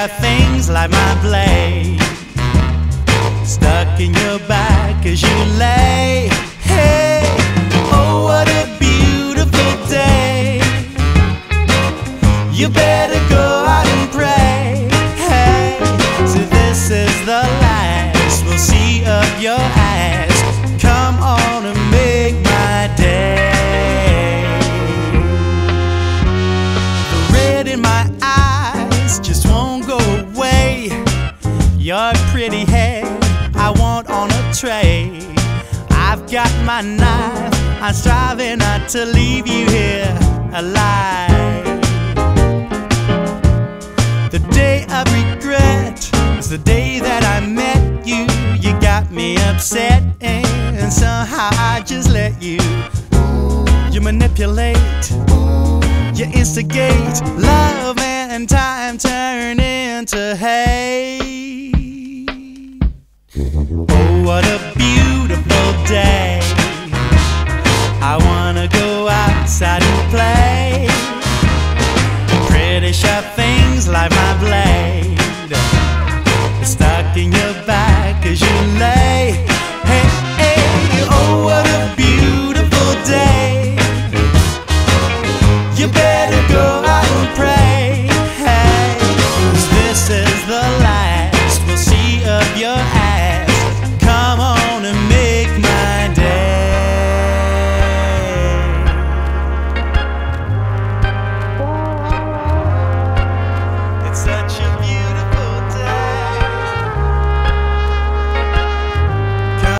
got things like my blade stuck in your back as you lay. Hey, oh what a beautiful day. You better go out and pray. Hey, so this is the last we'll see of your ass. Come on and make my day. The red in my eyes just won't go away. Your pretty hair I want on a tray. I've got my knife, I'm striving not to leave you here alive. The day of regret is the day that I met you. You got me upset and somehow I just let you. You manipulate, you instigate, love and time turn into hate.